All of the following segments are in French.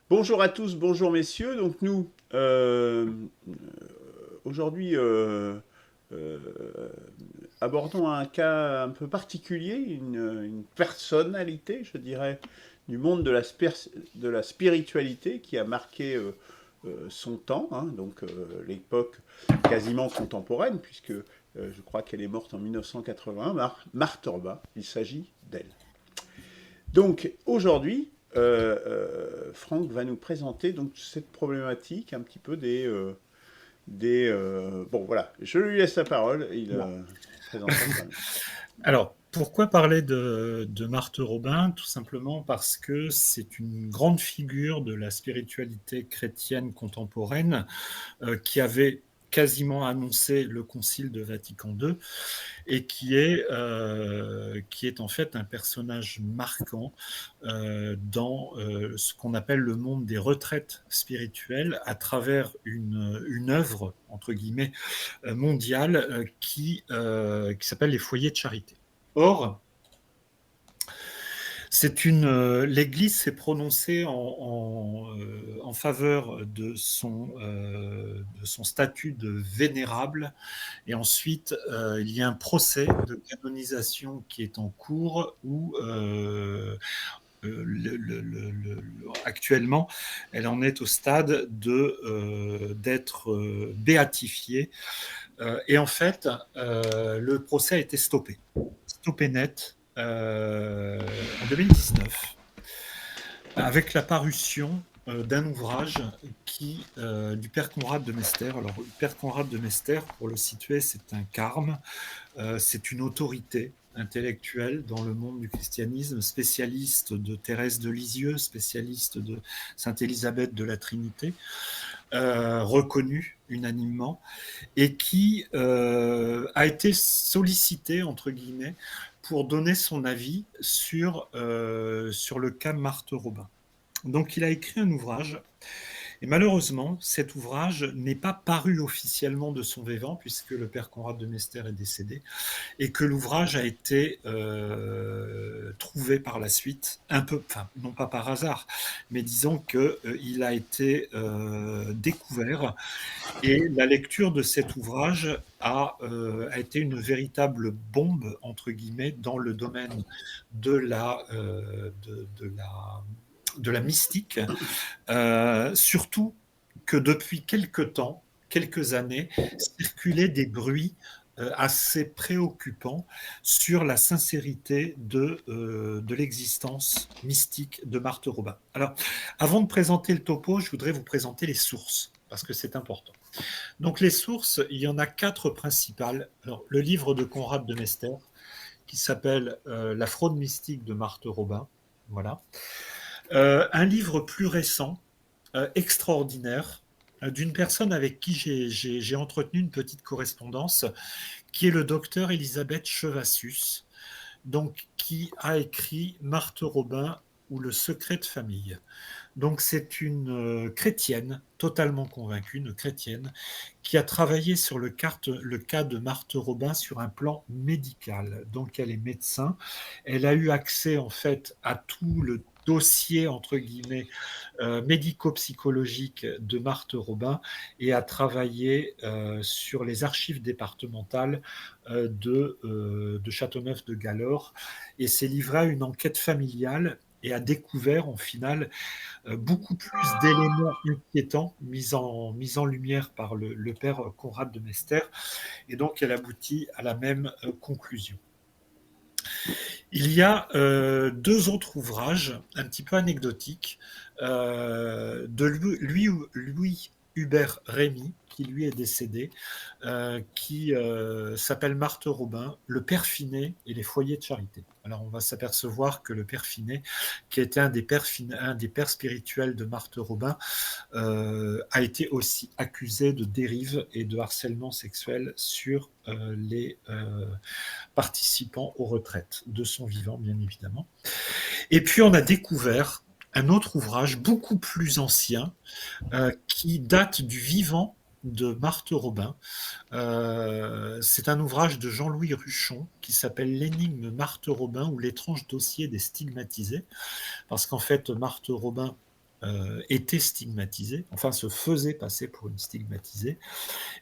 Bonjour à tous, bonjour messieurs. Donc nous, aujourd'hui, euh, abordons un cas un peu particulier, une personnalité, je dirais, du monde de la spiritualité qui a marqué son temps, hein, donc l'époque quasiment contemporaine, puisque je crois qu'elle est morte en 1981, Marthe Orba, il s'agit d'elle. Donc aujourd'hui, Franck va nous présenter donc cette problématique un petit peu bon voilà, je lui laisse la parole, il Bon. présentera ça. Alors, pourquoi parler de Marthe Robin? Tout simplement parce que c'est une grande figure de la spiritualité chrétienne contemporaine qui avait quasiment annoncé le Concile de Vatican II et qui est en fait un personnage marquant dans ce qu'on appelle le monde des retraites spirituelles à travers une œuvre, entre guillemets, mondiale qui s'appelle les foyers de charité. Or, l'Église s'est prononcée en faveur de son statut de vénérable, et ensuite il y a un procès de canonisation qui est en cours où actuellement, elle en est au stade d'être béatifiée. Et en fait, le procès a été stoppé net en 2019 avec la parution d'un ouvrage du père Conrad de Mester. Alors, le père Conrad de Mester, pour le situer, c'est un carme, c'est une autorité intellectuelle dans le monde du christianisme, spécialiste de Thérèse de Lisieux, spécialiste de Sainte Élisabeth de la Trinité, reconnu unanimement, et qui a été sollicité, entre guillemets, pour donner son avis sur le cas Marthe Robin. Donc il a écrit un ouvrage, et malheureusement, cet ouvrage n'est pas paru officiellement de son vivant, puisque le père Conrad de Mester est décédé, et que l'ouvrage a été trouvé par la suite, un peu, enfin non pas par hasard, mais disons qu'il a été découvert, et la lecture de cet ouvrage a été une véritable bombe, entre guillemets, dans le domaine de de la mystique, surtout que depuis quelque temps, quelques années, circulaient des bruits assez préoccupants sur la sincérité de l'existence mystique de Marthe Robin. Alors, avant de présenter le topo, je voudrais vous présenter les sources, parce que c'est important. Donc, les sources, il y en a quatre principales. Alors, le livre de Conrad de Mester, qui s'appelle La fraude mystique de Marthe Robin. Voilà. Un livre plus récent, extraordinaire, d'une personne avec qui j'ai entretenu une petite correspondance, qui est le docteur Elisabeth Chevassus, donc, qui a écrit Marthe Robin ou Le secret de famille. Donc c'est une chrétienne, totalement convaincue, une chrétienne, qui a travaillé sur le cas de Marthe Robin sur un plan médical. Donc elle est médecin, elle a eu accès en fait à tout le dossier, entre guillemets, médico-psychologique de Marthe Robin, et a travaillé sur les archives départementales de Châteauneuf-de-Galore, et s'est livré à une enquête familiale et a découvert en final beaucoup plus d'éléments inquiétants mis en lumière par le père Conrad de Mester, et donc elle aboutit à la même conclusion. Il y a deux autres ouvrages un petit peu anecdotiques de Louis Hubert Rémy, qui lui est décédé, qui s'appelle Marthe Robin, Le Père Finet et les foyers de charité. Alors on va s'apercevoir que le Père Finet, qui était un des pères spirituels de Marthe Robin, a été aussi accusé de dérive et de harcèlement sexuel sur les participants aux retraites, de son vivant bien évidemment. Et puis on a découvert un autre ouvrage beaucoup plus ancien qui date du vivant de Marthe Robin. C'est un ouvrage de Jean-Louis Ruchon qui s'appelle L'énigme Marthe Robin ou l'étrange dossier des stigmatisés, parce qu'en fait Marthe Robin était stigmatisée, enfin se faisait passer pour une stigmatisée.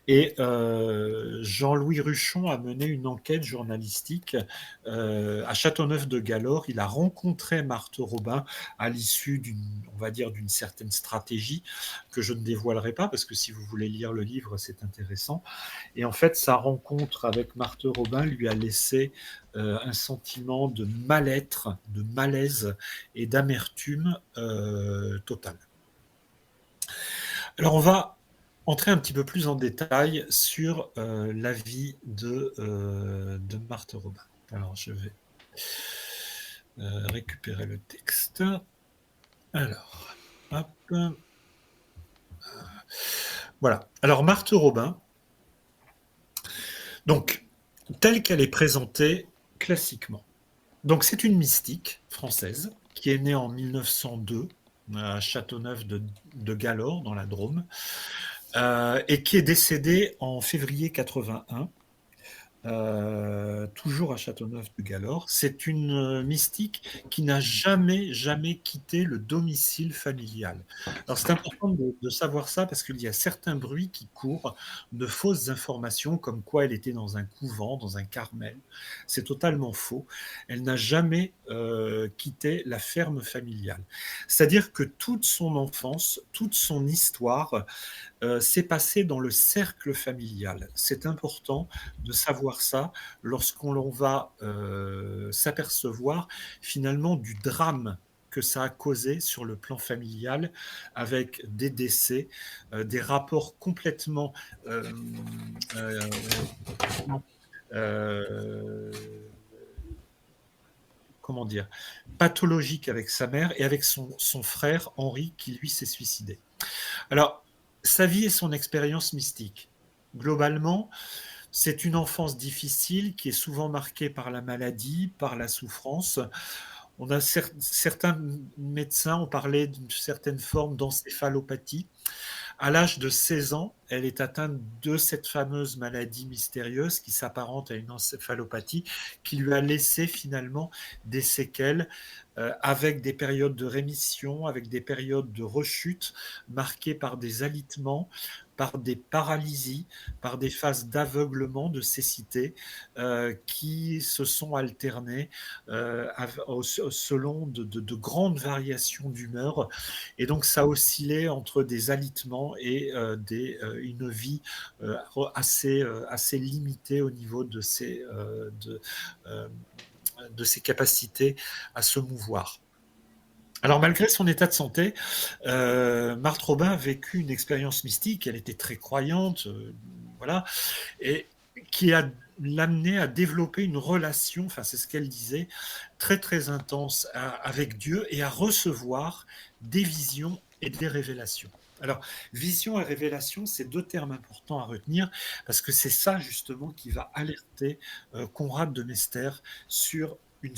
Et Jean-Louis Ruchon a mené une enquête journalistique à Châteauneuf-de-Galor. Il a rencontré Marthe Robin à l'issue on va dire, d'une certaine stratégie que je ne dévoilerai pas parce que si vous voulez lire le livre, c'est intéressant. Et en fait, sa rencontre avec Marthe Robin lui a laissé un sentiment de mal-être, de malaise et d'amertume totale. Alors, on va entrer un petit peu plus en détail sur la vie de Marthe Robin. Alors, je vais récupérer le texte. Alors, hop. Voilà. Alors, Marthe Robin, donc, telle qu'elle est présentée classiquement. Donc, c'est une mystique française qui est née en 1902 à Châteauneuf-de-Galor, dans la Drôme, et qui est décédée en février 81, toujours à Châteauneuf-de-Galor. C'est une mystique qui n'a jamais quitté le domicile familial. Alors c'est important de savoir ça parce qu'il y a certains bruits qui courent de fausses informations comme quoi elle était dans un couvent, dans un Carmel. C'est totalement faux. Elle n'a jamais quitté la ferme familiale. C'est-à-dire que toute son enfance, toute son histoire s'est passé dans le cercle familial. C'est important de savoir ça lorsqu'on va s'apercevoir finalement du drame que ça a causé sur le plan familial avec des décès, des rapports complètement euh, comment dire, pathologiques avec sa mère et avec son frère Henri qui lui s'est suicidé. Alors, sa vie et son expérience mystique. Globalement, c'est une enfance difficile qui est souvent marquée par la maladie, par la souffrance. On a certains médecins ont parlé d'une certaine forme d'encéphalopathie. À l'âge de 16 ans, elle est atteinte de cette fameuse maladie mystérieuse qui s'apparente à une encéphalopathie qui lui a laissé finalement des séquelles avec des périodes de rémission, avec des périodes de rechute marquées par des alitements, par des paralysies, par des phases d'aveuglement, de cécité qui se sont alternées selon de grandes variations d'humeur. Et donc ça oscillait entre des alitements et une vie assez limitée au niveau de ses capacités à se mouvoir. Alors malgré son état de santé, Marthe Robin a vécu une expérience mystique. Elle était très croyante, voilà, et qui a l'amené à développer une relation, enfin c'est ce qu'elle disait, très très intense avec Dieu et à recevoir des visions et des révélations. Alors, vision et révélation, c'est deux termes importants à retenir parce que c'est ça justement qui va alerter Conrad de Mester sur une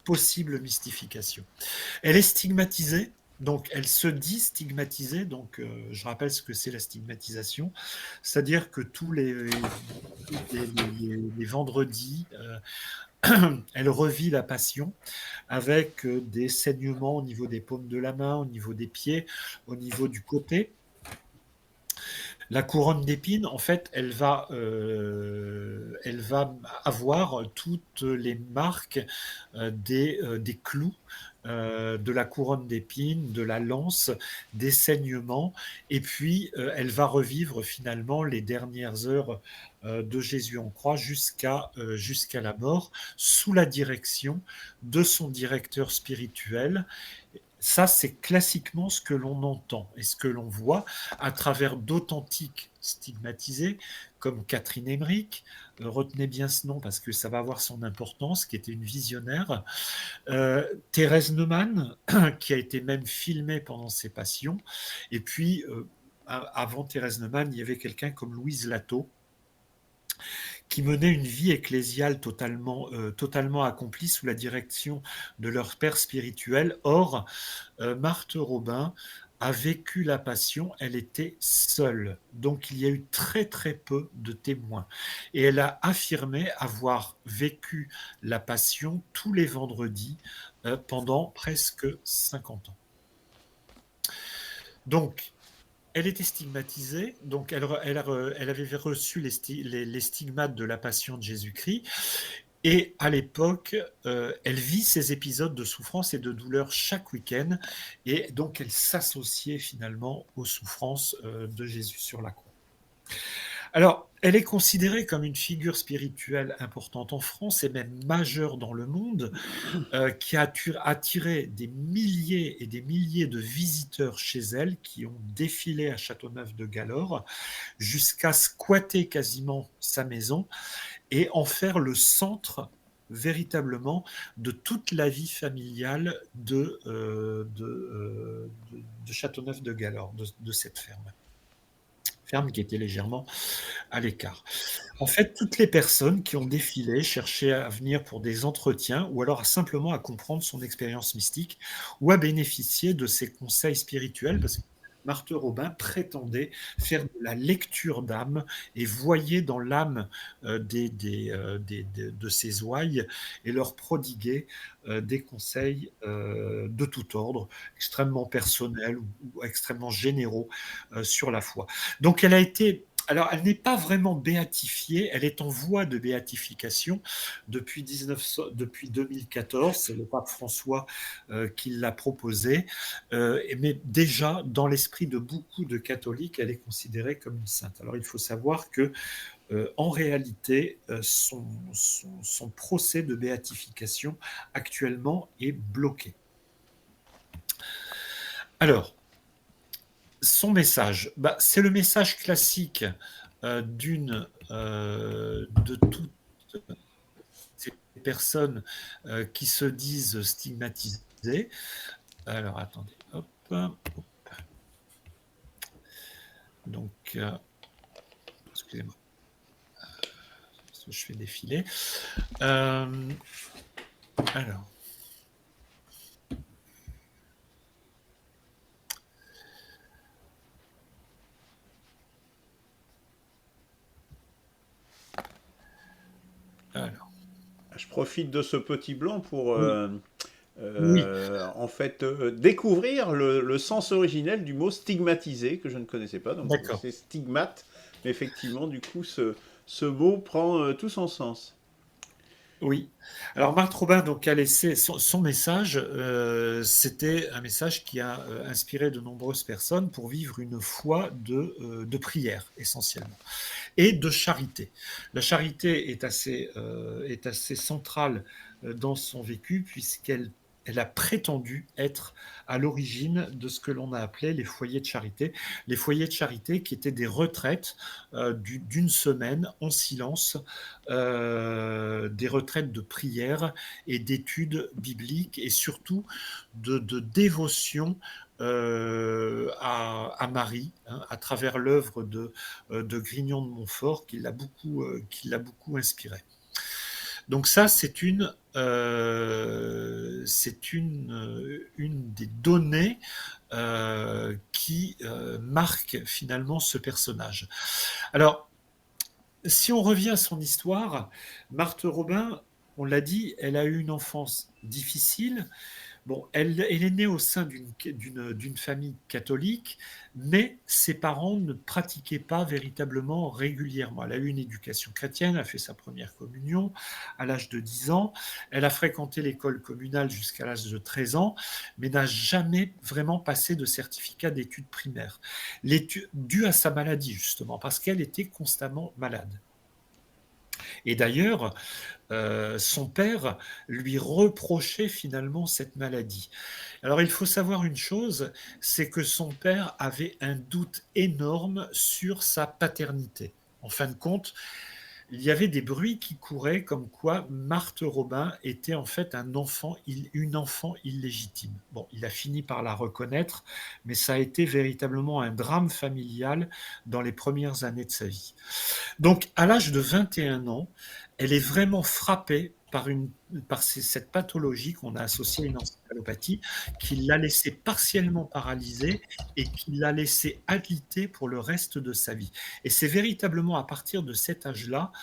possible mystification. Elle est stigmatisée, donc elle se dit stigmatisée, donc je rappelle ce que c'est la stigmatisation, c'est-à-dire que tous les vendredis, elle revit la passion avec des saignements au niveau des paumes de la main, au niveau des pieds, au niveau du côté. La couronne d'épines, en fait, elle va avoir toutes les marques des clous de la couronne d'épines, de la lance, des saignements, et puis elle va revivre finalement les dernières heures de Jésus en croix jusqu'à la mort, sous la direction de son directeur spirituel. Ça, c'est classiquement ce que l'on entend et ce que l'on voit à travers d'authentiques stigmatisés comme Catherine Emmerich. Retenez bien ce nom parce que ça va avoir son importance, qui était une visionnaire. Thérèse Neumann, qui a été même filmée pendant ses passions. Et puis, avant Thérèse Neumann, il y avait quelqu'un comme Louise Lateau, qui menaient une vie ecclésiale totalement accomplie sous la direction de leur père spirituel. Or, Marthe Robin a vécu la passion, elle était seule. Donc il y a eu très très peu de témoins. Et elle a affirmé avoir vécu la passion tous les vendredis pendant presque 50 ans. Donc, elle était stigmatisée, donc elle avait reçu les stigmates de la Passion de Jésus-Christ, et à l'époque, elle vit ces épisodes de souffrance et de douleur chaque week-end, et donc elle s'associait finalement aux souffrances de Jésus sur la croix. Alors, elle est considérée comme une figure spirituelle importante en France et même majeure dans le monde, qui a attiré des milliers et des milliers de visiteurs chez elle qui ont défilé à Châteauneuf-de-Galorre jusqu'à squatter quasiment sa maison et en faire le centre véritablement de toute la vie familiale de Châteauneuf-de-Galorre, de cette ferme qui était légèrement à l'écart. En fait, toutes les personnes qui ont défilé cherchaient à venir pour des entretiens ou alors simplement à comprendre son expérience mystique ou à bénéficier de ses conseils spirituels parce que Marthe Robin prétendait faire de la lecture d'âme et voyait dans l'âme de ses ouailles et leur prodiguer des conseils de tout ordre, extrêmement personnels ou extrêmement généraux sur la foi. Donc elle a été alors, elle n'est pas vraiment béatifiée, elle est en voie de béatification depuis 2014, c'est le pape François qui l'a proposé, mais déjà, dans l'esprit de beaucoup de catholiques, elle est considérée comme une sainte. Alors, il faut savoir que, en réalité, son procès de béatification actuellement est bloqué. Alors, son message, c'est le message classique de toutes ces personnes qui se disent stigmatisées. Alors, attendez, hop. Donc, excusez-moi, je fais défiler. Alors. Je profite de ce petit blanc pour Oui. en fait découvrir le sens originel du mot stigmatisé que je ne connaissais pas. Donc D'accord. c'est stigmate, mais effectivement du coup ce mot prend tout son sens. Oui. Alors Marthe Robin donc a laissé son message, c'était un message qui a inspiré de nombreuses personnes pour vivre une foi de prière essentiellement et de charité. La charité est assez centrale dans son vécu puisqu'elle a prétendu être à l'origine de ce que l'on a appelé les foyers de charité. Les foyers de charité qui étaient des retraites d'une semaine en silence, des retraites de prière et d'études bibliques et surtout de dévotion à Marie, hein, à travers l'œuvre de Grignon de Montfort qui l'a beaucoup inspiré. Donc ça, c'est une des données qui marque finalement ce personnage. Alors, si on revient à son histoire, Marthe Robin, on l'a dit, elle a eu une enfance difficile. Bon, elle est née au sein d'une famille catholique, mais ses parents ne pratiquaient pas véritablement régulièrement. Elle a eu une éducation chrétienne, elle a fait sa première communion à l'âge de 10 ans, elle a fréquenté l'école communale jusqu'à l'âge de 13 ans, mais n'a jamais vraiment passé de certificat d'études primaires, dû à sa maladie justement, parce qu'elle était constamment malade. Et d'ailleurs, son père lui reprochait finalement cette maladie. Alors il faut savoir une chose, c'est que son père avait un doute énorme sur sa paternité. En fin de compte, il y avait des bruits qui couraient comme quoi Marthe Robin était en fait une enfant illégitime. Bon, il a fini par la reconnaître, mais ça a été véritablement un drame familial dans les premières années de sa vie. Donc, à l'âge de 21 ans, elle est vraiment frappée par cette pathologie qu'on a associée à une encéphalopathie, qui l'a laissée partiellement paralysée et qui l'a laissée alitée pour le reste de sa vie. Et c'est véritablement à partir de cet âge-là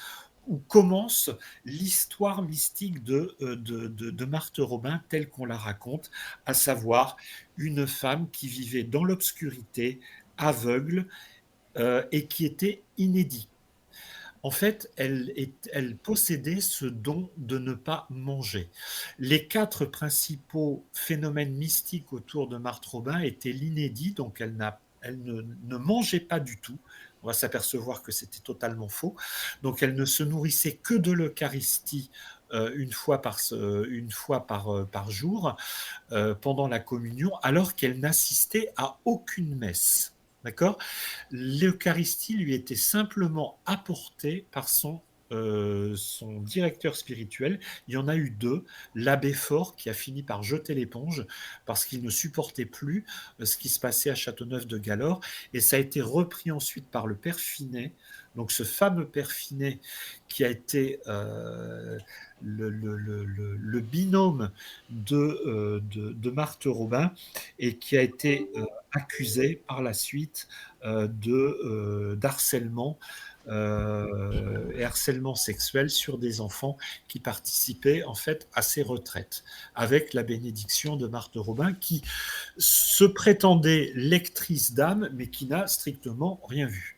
où commence l'histoire mystique de Marthe Robin telle qu'on la raconte, à savoir une femme qui vivait dans l'obscurité, aveugle, et qui était inédite. En fait, elle possédait ce don de ne pas manger. Les quatre principaux phénomènes mystiques autour de Marthe Robin étaient l'inédit, donc elle ne mangeait pas du tout. On va s'apercevoir que c'était totalement faux. Donc elle ne se nourrissait que de l'Eucharistie une fois par jour pendant la communion, alors qu'elle n'assistait à aucune messe. D'accord? L'Eucharistie lui était simplement apportée par son directeur spirituel. Il y en a eu deux. L'abbé Faure qui a fini par jeter l'éponge parce qu'il ne supportait plus ce qui se passait à Châteauneuf-de-Galor. Et ça a été repris ensuite par le père Finet. Donc ce fameux père Finet qui a été le binôme de Marthe Robin et qui a été accusé par la suite d'harcèlement et harcèlement sexuel sur des enfants qui participaient en fait à ces retraites, avec la bénédiction de Marthe Robin qui se prétendait lectrice d'âme, mais qui n'a strictement rien vu.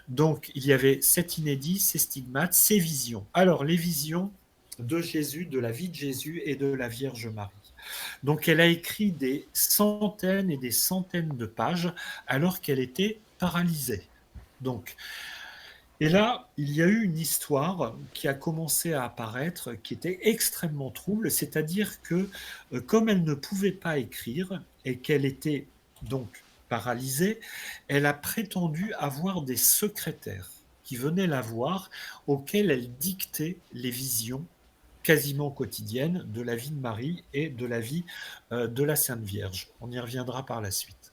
Donc il y avait cet inédit, ces stigmates, ces visions. Alors les visions de Jésus, de la vie de Jésus et de la Vierge Marie. Donc elle a écrit des centaines et des centaines de pages alors qu'elle était paralysée. Donc, et là, il y a eu une histoire qui a commencé à apparaître qui était extrêmement trouble, c'est-à-dire que comme elle ne pouvait pas écrire et qu'elle était donc paralysée, elle a prétendu avoir des secrétaires qui venaient la voir, auxquels elle dictait les visions quasiment quotidienne de la vie de Marie et de la vie de la Sainte Vierge. On y reviendra par la suite.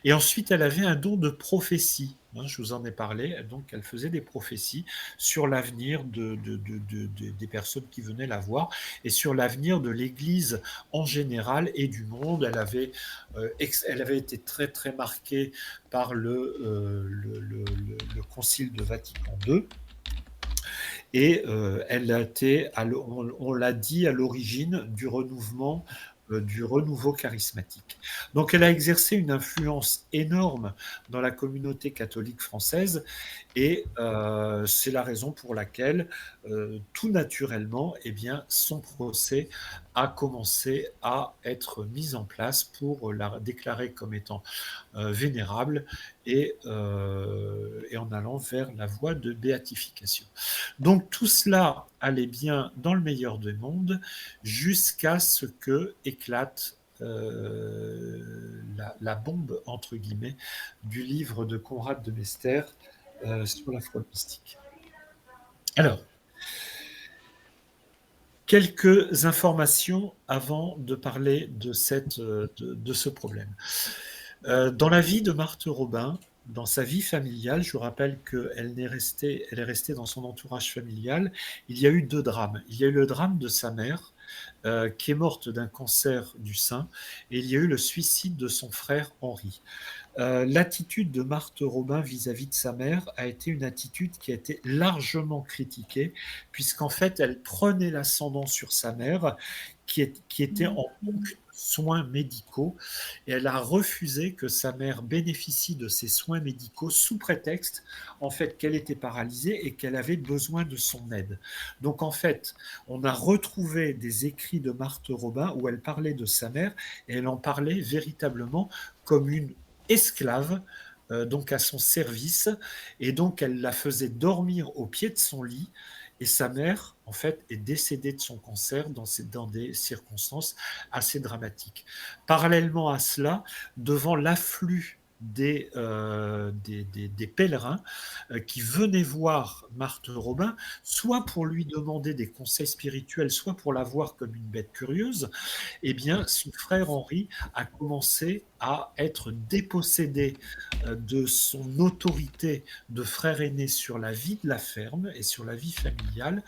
Et ensuite, elle avait un don de prophétie. Je vous en ai parlé. Donc, elle faisait des prophéties sur l'avenir des personnes qui venaient la voir et sur l'avenir de l'Église en général et du monde. Elle avait été très, très marquée par le Concile de Vatican II. Et elle a été, on l'a dit, à l'origine du renouveau charismatique. Donc elle a exercé une influence énorme dans la communauté catholique française et c'est la raison pour laquelle tout naturellement, eh bien, son procès a commencé à être mis en place pour la déclarer comme étant vénérable et en allant vers la voie de béatification. Donc tout cela allait bien dans le meilleur des mondes jusqu'à ce que éclate la bombe, entre guillemets, du livre de Conrad de Mester sur la fraude mystique. Alors, quelques informations avant de parler de ce problème. Dans la vie de Marthe Robin, dans sa vie familiale, je vous rappelle qu'elle est restée dans son entourage familial, il y a eu 2 drames. Il y a eu le drame de sa mère, qui est morte d'un cancer du sein, et il y a eu le suicide de son frère Henri. L'attitude de Marthe Robin vis-à-vis de sa mère a été une attitude qui a été largement critiquée, puisqu'en fait, elle prenait l'ascendant sur sa mère, qui était en manque de soins médicaux, et elle a refusé que sa mère bénéficie de ces soins médicaux sous prétexte, en fait, qu'elle était paralysée et qu'elle avait besoin de son aide. Donc, en fait, on a retrouvé des écrits de Marthe Robin où elle parlait de sa mère, et elle en parlait véritablement comme une esclave, donc à son service, et donc elle la faisait dormir au pied de son lit, et sa mère, en fait, est décédée de son cancer dans des circonstances assez dramatiques. Parallèlement à cela, devant l'afflux des pèlerins qui venaient voir Marthe Robin, soit pour lui demander des conseils spirituels, soit pour la voir comme une bête curieuse, eh bien, son frère Henri a commencé à être dépossédé de son autorité de frère aîné sur la vie de la ferme et sur la vie familiale,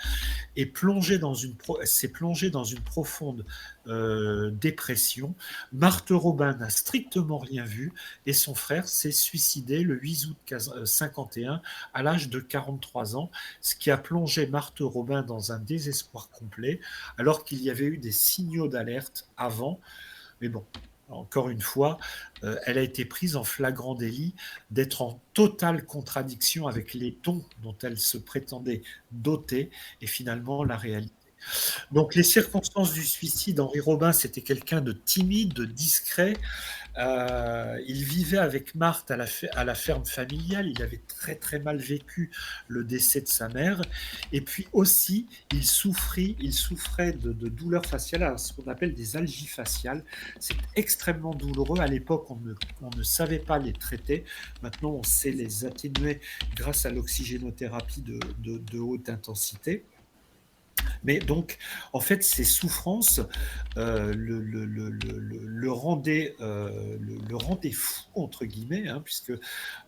et s'est plongé dans une profonde dépression. Marthe Robin n'a strictement rien vu et son frère s'est suicidé le 8 août 51 à l'âge de 43 ans, ce qui a plongé Marthe Robin dans un désespoir complet, alors qu'il y avait eu des signaux d'alerte avant. Mais bon, encore une fois, elle a été prise en flagrant délit d'être en totale contradiction avec les dons dont elle se prétendait dotée et finalement la réalité. Donc les circonstances du suicide, Henri Robin, c'était quelqu'un de timide, de discret. Il vivait avec Marthe à la ferme familiale. Il avait très très mal vécu le décès de sa mère. Et puis aussi, il souffrait de douleurs faciales, ce qu'on appelle des algies faciales. C'est extrêmement douloureux. À l'époque, on ne savait pas les traiter. Maintenant, on sait les atténuer grâce à l'oxygénothérapie de haute intensité. Mais donc, en fait, ces souffrances le rendaient fou, entre guillemets, hein, puisque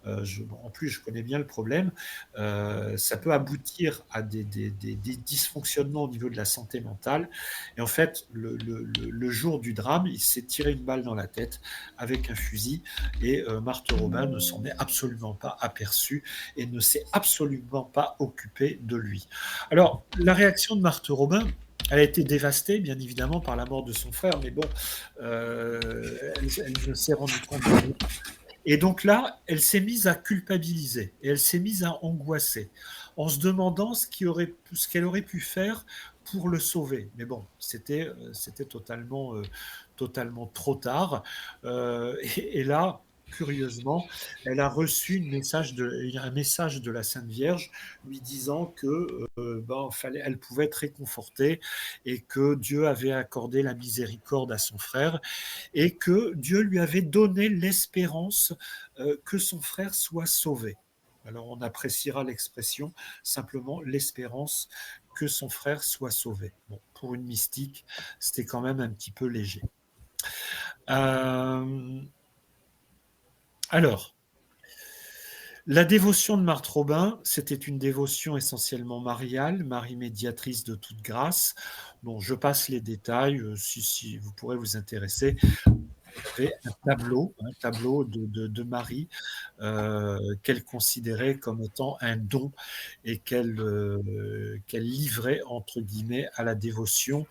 en plus, je connais bien le problème. Ça peut aboutir à des dysfonctionnements au niveau de la santé mentale. Et en fait, le jour du drame, il s'est tiré une balle dans la tête avec un fusil et Marthe Robin ne s'en est absolument pas aperçue et ne s'est absolument pas occupée de lui. Alors, la réaction de Marthe Robin, elle a été dévastée, bien évidemment, par la mort de son frère, mais bon, elle s'est rendue compte de rien. Et donc là, elle s'est mise à culpabiliser et elle s'est mise à angoisser en se demandant ce qu'elle aurait pu faire pour le sauver. Mais bon, c'était totalement, totalement trop tard. Et là, curieusement, elle a reçu un message de la Sainte Vierge lui disant que elle pouvait être réconfortée et que Dieu avait accordé la miséricorde à son frère et que Dieu lui avait donné l'espérance que son frère soit sauvé. Alors on appréciera l'expression, simplement l'espérance que son frère soit sauvé. Bon, pour une mystique, c'était quand même un petit peu léger. Alors, la dévotion de Marthe Robin, c'était une dévotion essentiellement mariale, Marie médiatrice de toute grâce. Bon, je passe les détails, si vous pourrez vous intéresser. Il y avait un tableau de Marie qu'elle considérait comme étant un don et qu'elle livrait, entre guillemets, à la dévotion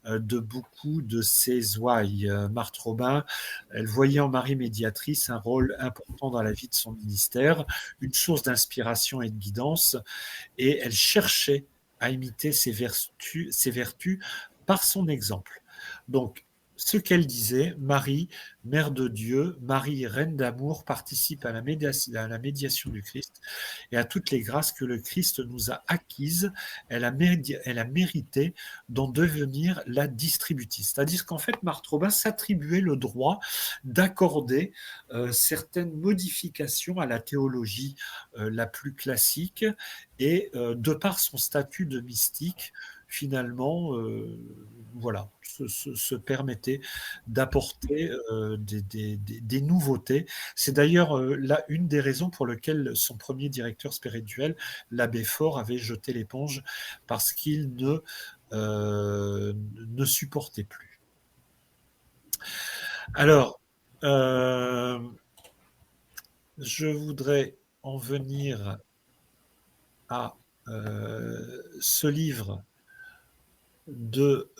de beaucoup de ses ouailles. Marthe Robin, elle voyait en Marie médiatrice un rôle important dans la vie de son ministère, une source d'inspiration et de guidance, et elle cherchait à imiter ses vertus par son exemple. Donc, ce qu'elle disait, Marie, Mère de Dieu, Marie, Reine d'amour, participe à la médiation du Christ et à toutes les grâces que le Christ nous a acquises. Elle a mérité d'en devenir la distributrice. C'est-à-dire qu'en fait, Marthe Robin s'attribuait le droit d'accorder certaines modifications à la théologie la plus classique et de par son statut de mystique, finalement, voilà, se permettait d'apporter des nouveautés. C'est d'ailleurs là une des raisons pour lesquelles son premier directeur spirituel, l'abbé Faure, avait jeté l'éponge parce qu'il ne supportait plus. Alors, je voudrais en venir à ce livre de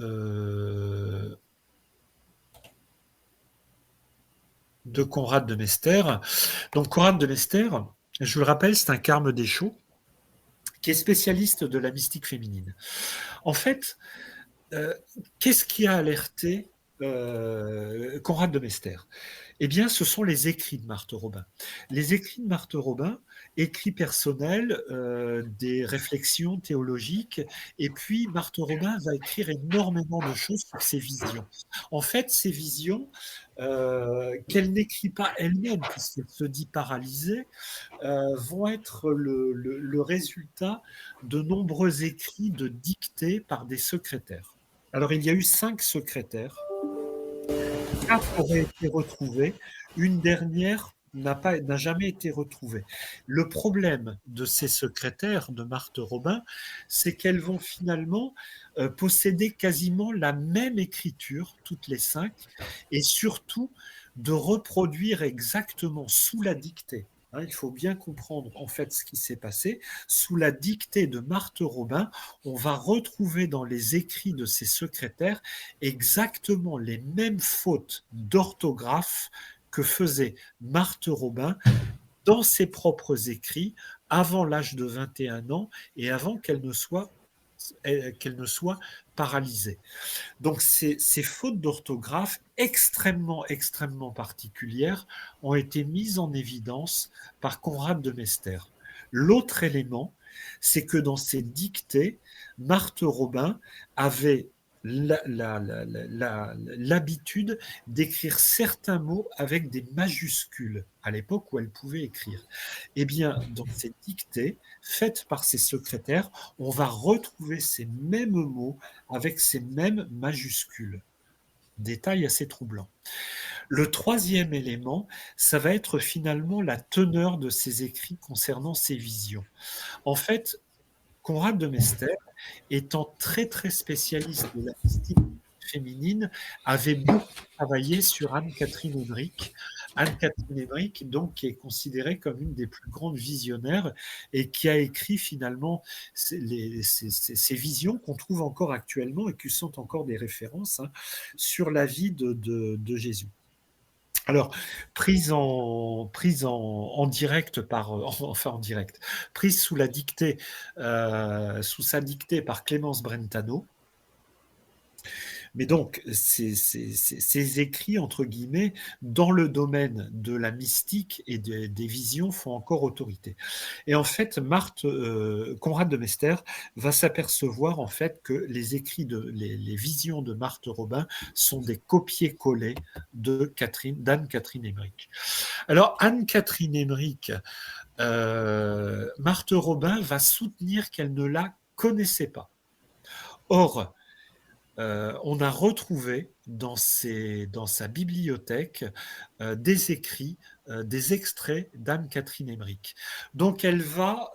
Conrad de Mester. Donc Conrad de Mester, je vous le rappelle, c'est un carme d'échaud qui est spécialiste de la mystique féminine. En fait, qu'est-ce qui a alerté Conrad de Mester? Eh bien, ce sont les écrits de Marthe Robin. Les écrits de Marthe Robin, écrits personnels, des réflexions théologiques, et puis Marthe Robin va écrire énormément de choses sur ses visions. En fait, ces visions, qu'elle n'écrit pas elle-même, puisqu'elle se dit paralysée, vont être le résultat de nombreux écrits de dictées par des secrétaires. Alors, il y a eu 5 secrétaires. 4 auraient été retrouvés. Une dernière n'a jamais été retrouvée. Le problème de ces secrétaires de Marthe Robin, c'est qu'elles vont finalement posséder quasiment la même écriture, toutes les 5, et surtout de reproduire exactement sous la dictée. Il faut bien comprendre en fait ce qui s'est passé. Sous la dictée de Marthe Robin, on va retrouver dans les écrits de ses secrétaires exactement les mêmes fautes d'orthographe que faisait Marthe Robin dans ses propres écrits avant l'âge de 21 ans et avant qu'elle ne soit paralysée. Donc ces fautes d'orthographe extrêmement particulières ont été mises en évidence par Conrad de Mester. L'autre élément, c'est que dans ses dictées, Marthe Robin avait l'habitude d'écrire certains mots avec des majuscules à l'époque où elle pouvait écrire. Eh bien, dans ces dictées faites par ses secrétaires, on va retrouver ces mêmes mots avec ces mêmes majuscules. Détail assez troublant. Le troisième élément, ça va être finalement la teneur de ses écrits concernant ses visions. En fait, Conrad de Mester, étant très spécialiste de la mystique féminine, avait beaucoup travaillé sur Anne-Catherine Emmerich. Anne-Catherine Emmerich, donc, qui est considérée comme une des plus grandes visionnaires et qui a écrit finalement ces visions qu'on trouve encore actuellement et qui sont encore des références sur la vie de Jésus. Alors, prise en direct prise sous la dictée, sous sa dictée par Clémence Brentano. Mais donc, ces écrits, entre guillemets, dans le domaine de la mystique et des visions font encore autorité. Et en fait, Conrad de Mester va s'apercevoir en fait que les écrits les visions de Marthe Robin sont des copier-coller d'Anne-Catherine Emmerich. Alors, Anne-Catherine Emmerich, Marthe Robin va soutenir qu'elle ne la connaissait pas. Or, on a retrouvé dans sa bibliothèque des écrits, des extraits d'Anne-Catherine Emmerich. Donc elle va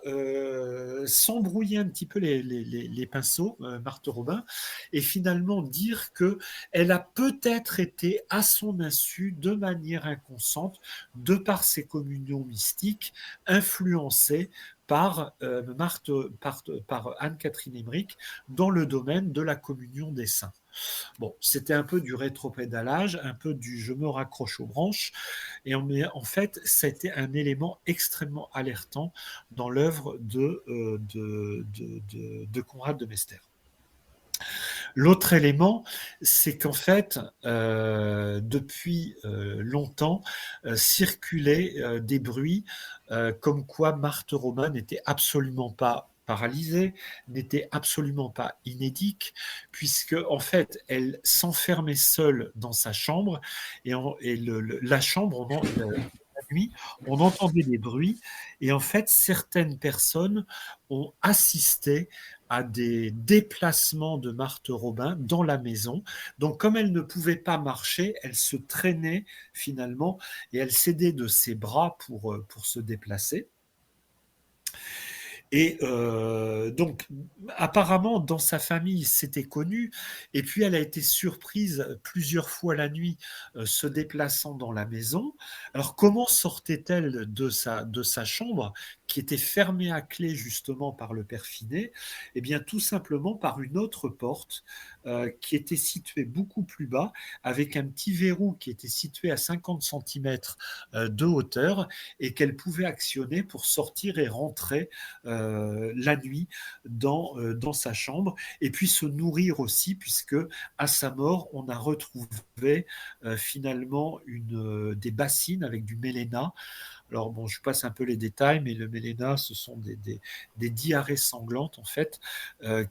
s'embrouiller un petit peu les pinceaux, Marthe Robin, et finalement dire qu'elle a peut-être été à son insu, de manière inconsciente, de par ses communions mystiques, influencée par Anne-Catherine Emmerich dans le domaine de la communion des saints. Bon, c'était un peu du rétropédalage, un peu du je me raccroche aux branches, et en fait, c'était un élément extrêmement alertant dans l'œuvre de Conrad de Mester. L'autre élément, c'est qu'en fait, depuis longtemps, circulaient des bruits comme quoi Marthe Robin n'était absolument pas paralysée, n'était absolument pas inédique, puisque en fait, elle s'enfermait seule dans sa chambre et la chambre, la nuit, on entendait des bruits et en fait, certaines personnes ont assisté à des déplacements de Marthe Robin dans la maison. Donc, comme elle ne pouvait pas marcher, elle se traînait finalement et elle s'aidait de ses bras pour se déplacer. Et donc, apparemment, dans sa famille, c'était connu. Et puis, elle a été surprise plusieurs fois la nuit, se déplaçant dans la maison. Alors, comment sortait-elle de sa chambre, qui était fermée à clé justement par le père Finet? Eh bien, tout simplement par une autre porte qui était située beaucoup plus bas, avec un petit verrou qui était situé à 50 cm de hauteur et qu'elle pouvait actionner pour sortir et rentrer la nuit dans sa chambre et puis se nourrir aussi, puisque à sa mort, on a retrouvé finalement des bassines avec du méléna. Alors bon, je passe un peu les détails, mais le méléna, ce sont des diarrhées sanglantes en fait,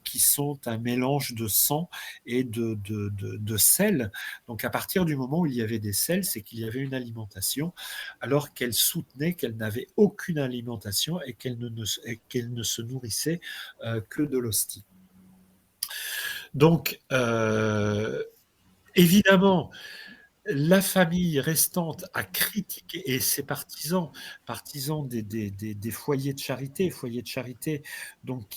qui sont un mélange de sang et de sel. Donc à partir du moment où il y avait des sels, c'est qu'il y avait une alimentation, alors qu'elle soutenait qu'elle n'avait aucune alimentation et qu'elle ne se nourrissait que de l'hostie. Donc évidemment, la famille restante a critiqué, et ses partisans des foyers de charité, donc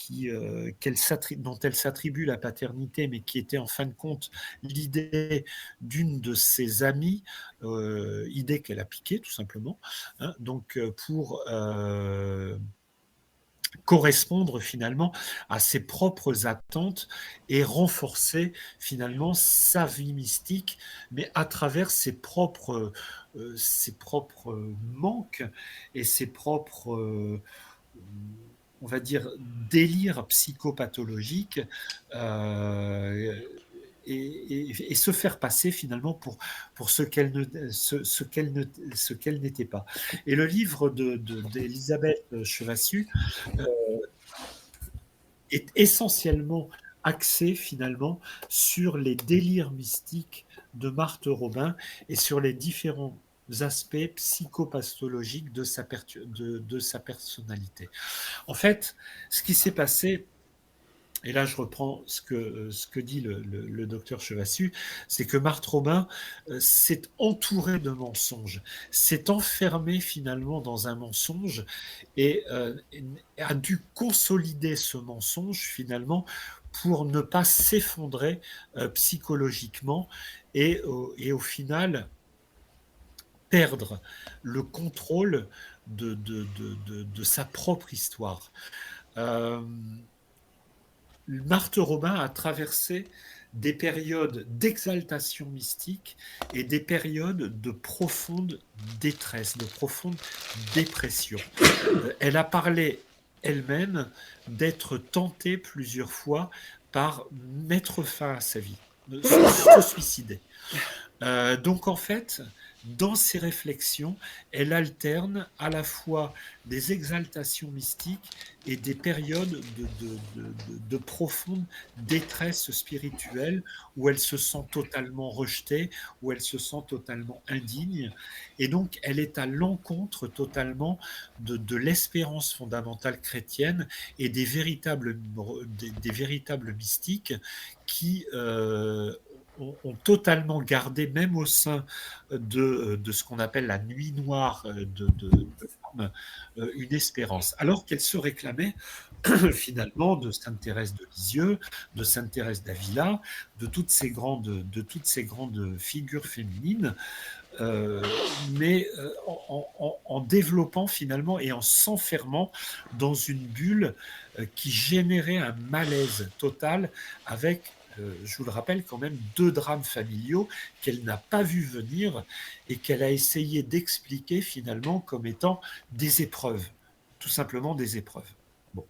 dont elle s'attribue la paternité, mais qui était en fin de compte l'idée d'une de ses amies, idée qu'elle a piquée tout simplement, hein, donc pour correspondre finalement à ses propres attentes et renforcer finalement sa vie mystique, mais à travers ses propres manques et ses propres, on va dire, délires psychopathologiques, euh, et se faire passer finalement pour ce qu'elle n'était pas. Et le livre d'Elisabeth Chevassus est essentiellement axé finalement sur les délires mystiques de Marthe Robin et sur les différents aspects psychopathologiques de sa personnalité. En fait, ce qui s'est passé, et là je reprends ce que dit le docteur Chevassus, c'est que Marthe Robin s'est entourée de mensonges, s'est enfermée finalement dans un mensonge et a dû consolider ce mensonge finalement pour ne pas s'effondrer psychologiquement et au final perdre le contrôle de sa propre histoire. Euh, Marthe Robin a traversé des périodes d'exaltation mystique et des périodes de profonde détresse, de profonde dépression. Elle a parlé elle-même d'être tentée plusieurs fois par mettre fin à sa vie, de se suicider. Donc en fait, dans ses réflexions, elle alterne à la fois des exaltations mystiques et des périodes de profonde détresse spirituelle où elle se sent totalement rejetée, où elle se sent totalement indigne. Et donc elle est à l'encontre totalement de l'espérance fondamentale chrétienne et des véritables mystiques qui ont totalement gardé, même au sein de ce qu'on appelle la nuit noire femmes, une espérance, alors qu'elle se réclamait finalement de Sainte Thérèse de Lisieux, de Sainte Thérèse d'Avila, de toutes ces grandes figures féminines, euh, mais en développant finalement et en s'enfermant dans une bulle qui générait un malaise total avec, je vous le rappelle, quand même 2 drames familiaux qu'elle n'a pas vu venir et qu'elle a essayé d'expliquer finalement comme étant des épreuves, tout simplement des épreuves. Bon.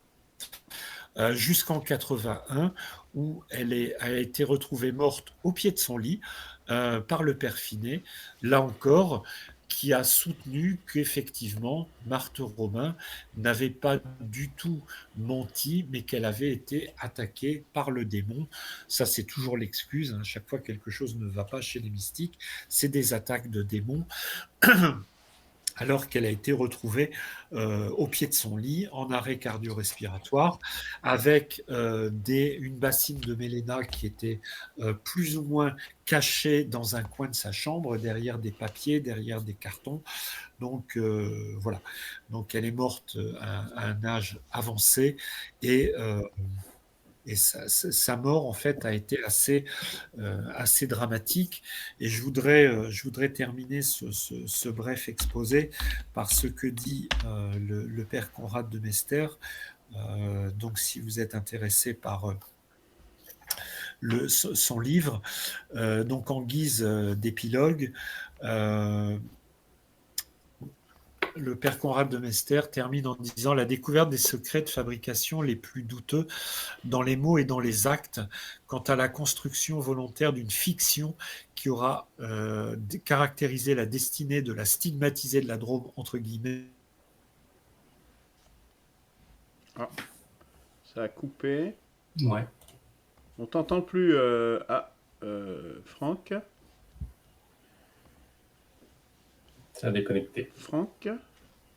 Jusqu'en 81, où a été retrouvée morte au pied de son lit par le père Finet, là encore, qui a soutenu qu'effectivement, Marthe Robin n'avait pas du tout menti, mais qu'elle avait été attaquée par le démon. Ça, c'est toujours l'excuse. Hein. Chaque fois que quelque chose ne va pas chez les mystiques, c'est des attaques de démons. Alors qu'elle a été retrouvée au pied de son lit, en arrêt cardio-respiratoire, avec une bassine de méléna qui était plus ou moins cachée dans un coin de sa chambre, derrière des papiers, derrière des cartons. Donc voilà. Donc elle est morte à un âge avancé et sa mort, en fait, a été assez dramatique. Et je voudrais terminer ce bref exposé par ce que dit le père Conrad de Mester. Donc, si vous êtes intéressé par son livre, donc en guise d'épilogue, le père Conrad de Mester termine en disant: la découverte des secrets de fabrication les plus douteux dans les mots et dans les actes quant à la construction volontaire d'une fiction qui aura caractérisé la destinée de la stigmatisée de la Drôme, entre guillemets. Ah, ça a coupé. Ouais. On t'entend plus. Franck. Ça a déconnecté. Franck.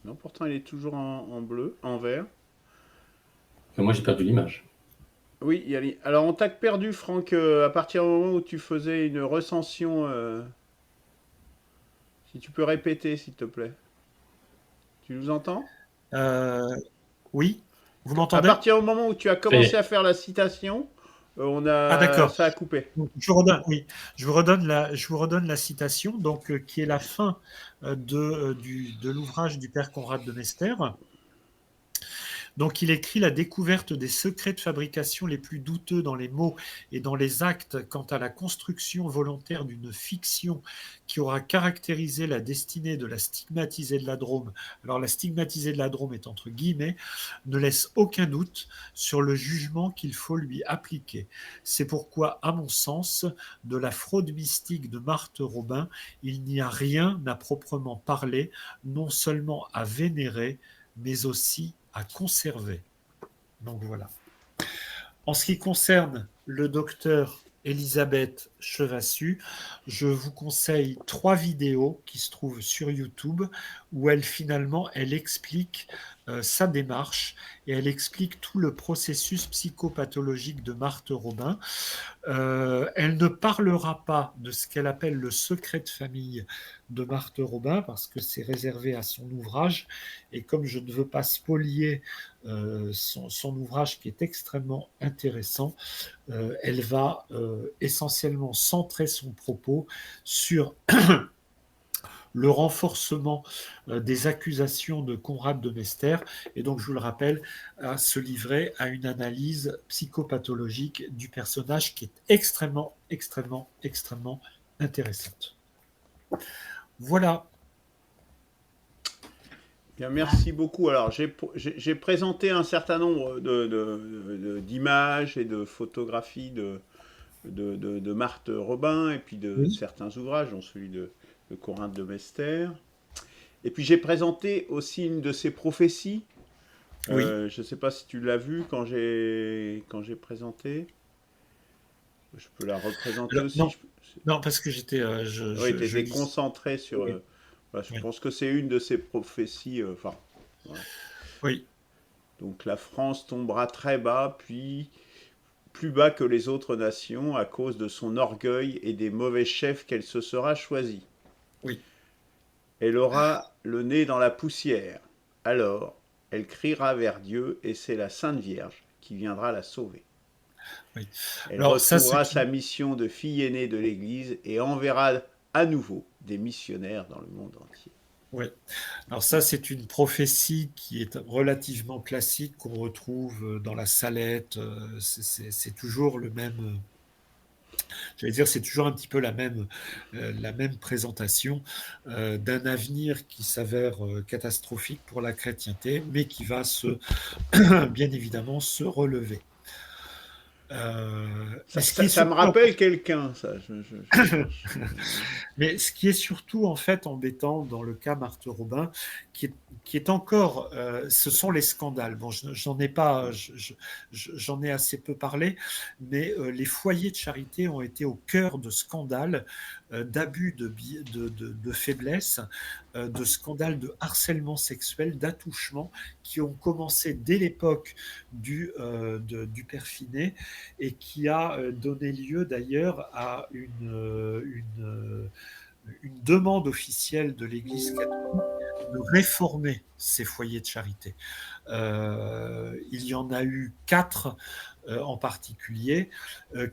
Non, pourtant il est toujours en bleu, en vert. Moi, j'ai perdu l'image. Oui, alors on t'a perdu, Franck, à partir du moment où tu faisais une recension. Si tu peux répéter, s'il te plaît. Tu nous entends? Euh, oui, vous À m'entendez? partir du moment où tu as Ça y commencé est. à faire la citation, Ah d'accord. ça a coupé. Donc, oui, je vous redonne la citation, donc, qui est la fin de l'ouvrage du père Conrad de Mester. Donc il écrit la découverte des secrets de fabrication les plus douteux dans les mots et dans les actes quant à la construction volontaire d'une fiction qui aura caractérisé la destinée de la stigmatisée de la Drôme. Alors la stigmatisée de la Drôme est entre guillemets, ne laisse aucun doute sur le jugement qu'il faut lui appliquer. C'est pourquoi, à mon sens, de la fraude mystique de Marthe Robin, il n'y a rien à proprement parler, non seulement à vénérer, mais aussi à conserver. Donc voilà. En ce qui concerne le docteur Elisabeth Chevassus, je vous conseille 3 vidéos qui se trouvent sur YouTube où elle explique sa démarche et elle explique tout le processus psychopathologique de Marthe Robin. Elle ne parlera pas de ce qu'elle appelle le secret de famille de Marthe Robin parce que c'est réservé à son ouvrage. Et comme je ne veux pas spolier son ouvrage qui est extrêmement intéressant, elle va essentiellement centrer son propos sur le renforcement des accusations de Conrad de Mester, et donc, je vous le rappelle, à se livrer à une analyse psychopathologique du personnage qui est extrêmement, extrêmement, extrêmement intéressante. Voilà. Bien, merci beaucoup. Alors, j'ai présenté un certain nombre d'images et de photographies de Marthe Robin et puis de Oui. certains ouvrages, dont celui de Conrad de Mester. Et puis j'ai présenté aussi une de ses prophéties. Oui. Je ne sais pas si tu l'as vu quand j'ai présenté. Je peux la représenter Alors, aussi. non, non, parce que j'étais, Oui, tu étais lis. concentré sur. Oui. Voilà, je Oui. pense que c'est une de ses prophéties. Voilà. Oui. Donc la France tombera très bas, puis plus bas que les autres nations à cause de son orgueil et des mauvais chefs qu'elle se sera choisie. Oui. Elle aura le nez dans la poussière. Alors, elle criera vers Dieu et c'est la Sainte Vierge qui viendra la sauver. Oui. Elle Alors, ça, retrouvera c'est sa mission de fille aînée de l'Église et enverra à nouveau des missionnaires dans le monde entier. Oui. Alors ça, c'est une prophétie qui est relativement classique, qu'on retrouve dans la Salette. C'est toujours le même. J'allais dire, c'est toujours un petit peu la même présentation d'un avenir qui s'avère catastrophique pour la chrétienté, mais qui va bien évidemment se relever. Mais ce qui est Ça me surtout rappelle quelqu'un, ça. Mais ce qui est surtout en fait embêtant dans le cas Marthe Robin, qui est encore, ce sont les scandales. Bon, j'en ai pas, j'en ai assez peu parlé, mais les foyers de charité ont été au cœur de scandales d'abus de faiblesse, de scandales de harcèlement sexuel, d'attouchement, qui ont commencé dès l'époque du père Finet et qui a donné lieu d'ailleurs à une demande officielle de l'Église catholique de réformer ces foyers de charité. Il y en a eu 4 en particulier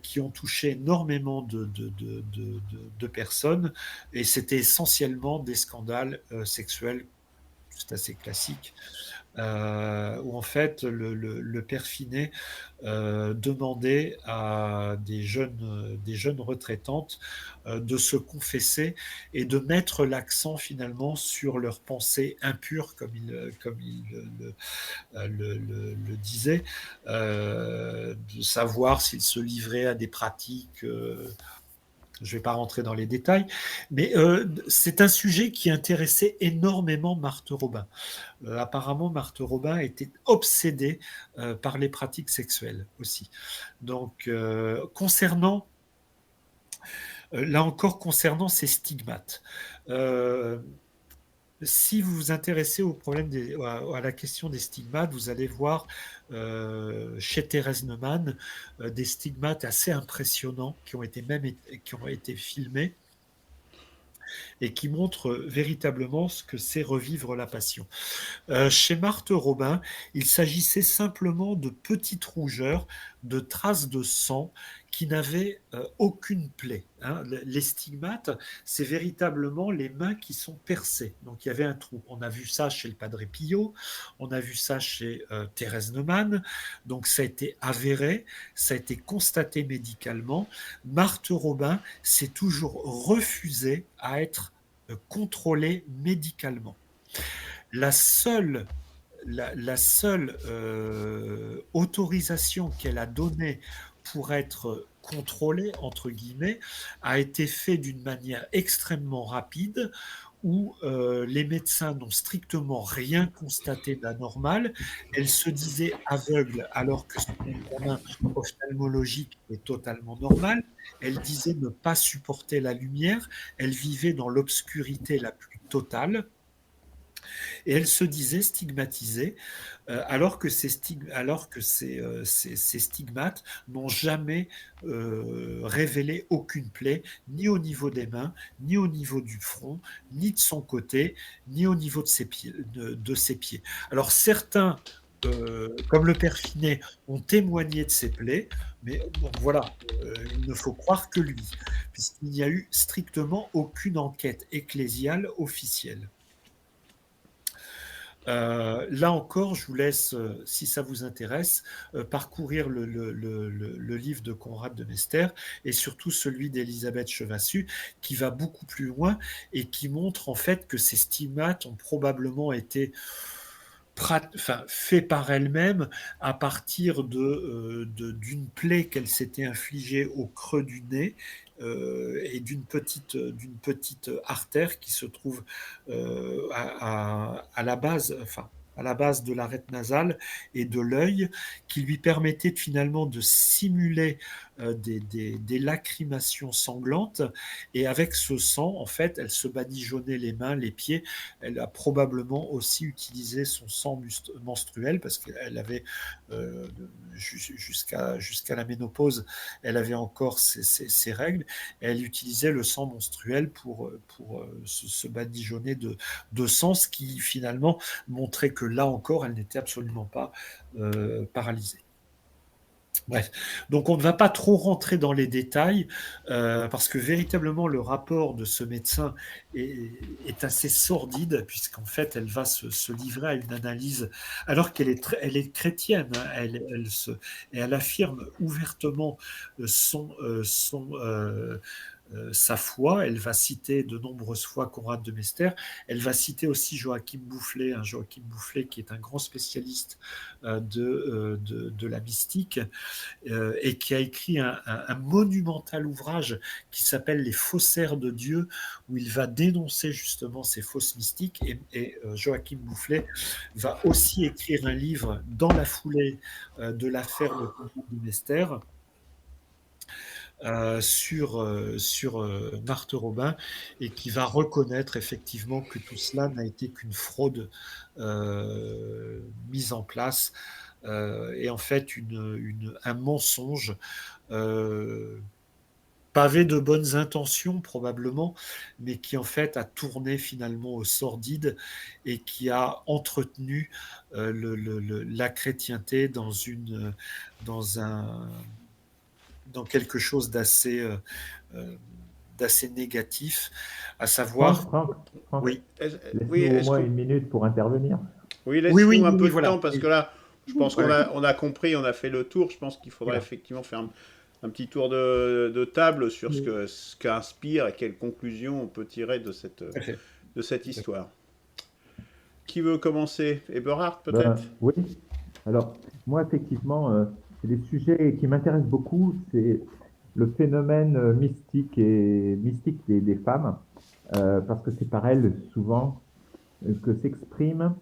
qui ont touché énormément de personnes et c'était essentiellement des scandales sexuels, c'est assez classique, où en fait le père Finet demandait à des jeunes retraitantes de se confesser et de mettre l'accent finalement sur leurs pensées impures, comme il le disait, de savoir s'ils se livraient à des pratiques. Je ne vais pas rentrer dans les détails, mais c'est un sujet qui intéressait énormément Marthe Robin. Apparemment, Marthe Robin était obsédée par les pratiques sexuelles aussi. Donc, là encore, concernant ces stigmates, si vous vous intéressez au problème à la question des stigmates, vous allez voir chez Thérèse Neumann des stigmates assez impressionnants qui ont été filmés et qui montre véritablement ce que c'est revivre la passion. Chez Marthe Robin, il s'agissait simplement de petites rougeurs, de traces de sang qui n'avaient aucune plaie. Hein. Les stigmates, c'est véritablement les mains qui sont percées. Donc il y avait un trou. On a vu ça chez le Padre Pio, on a vu ça chez Thérèse Neumann. Donc ça a été avéré, ça a été constaté médicalement. Marthe Robin s'est toujours refusée à être contrôlée médicalement. La seule, la seule autorisation qu'elle a donnée pour être contrôlée, entre guillemets, a été faite d'une manière extrêmement rapide où les médecins n'ont strictement rien constaté d'anormal. Elle se disait aveugle alors que son examen ophtalmologique est totalement normal. Elle disait ne pas supporter la lumière. Elle vivait dans l'obscurité la plus totale. Et elle se disait stigmatisée, alors que ces stigmates n'ont jamais révélé aucune plaie, ni au niveau des mains, ni au niveau du front, ni de son côté, ni au niveau de ses pieds. Alors certains, comme le père Finet, ont témoigné de ces plaies, mais bon, voilà, il ne faut croire que lui, puisqu'il n'y a eu strictement aucune enquête ecclésiale officielle. Là encore, je vous laisse, si ça vous intéresse, parcourir le livre de Conrad de Mester et surtout celui d'Elisabeth Chevassus, qui va beaucoup plus loin et qui montre en fait que ces stigmates ont probablement été fait par elle-même à partir d'une plaie qu'elle s'était infligée au creux du nez et d'une petite artère qui se trouve à la base, à la base de l'arête nasale et de l'œil, qui lui permettait finalement de simuler des lacrymations sanglantes. Et avec ce sang, en fait, elle se badigeonnait les mains, les pieds. Elle a probablement aussi utilisé son sang menstruel parce qu'elle avait, jusqu'à la ménopause, elle avait encore ses règles. Et elle utilisait le sang menstruel pour se badigeonner de sang, ce qui finalement montrait que là encore, elle n'était absolument pas paralysée. Bref, donc on ne va pas trop rentrer dans les détails parce que véritablement le rapport de ce médecin est assez sordide puisqu'en fait elle va se livrer à une analyse alors qu'elle est chrétienne, hein, elle affirme ouvertement sa foi. Elle va citer de nombreuses fois Conrad de Mester. Elle va citer aussi Joachim Boufflet, qui est un grand spécialiste de la mystique et qui a écrit un monumental ouvrage qui s'appelle Les faussaires de Dieu, où il va dénoncer justement ces fausses mystiques. Et Joachim Boufflet va aussi écrire un livre dans la foulée de l'affaire de Conrad de Mester. Sur Marthe Robin et qui va reconnaître effectivement que tout cela n'a été qu'une fraude mise en place et en fait un mensonge pavé de bonnes intentions probablement, mais qui en fait a tourné finalement au sordide et qui a entretenu la chrétienté dans quelque chose d'assez négatif, à savoir... Franck, Oui. laisse-nous au moins une minute pour intervenir. Oui, laisse-nous un peu de voilà. temps, parce que là, je pense qu'on a compris, on a fait le tour. Je pense qu'il faudrait effectivement faire un petit tour de table sur ce qu'inspire et quelles conclusions on peut tirer de cette histoire. Qui veut commencer? Eberhard, peut-être? Oui. Alors, moi, effectivement, des sujets qui m'intéressent beaucoup, c'est le phénomène mystique des femmes, parce que c'est par elles souvent que s'exprime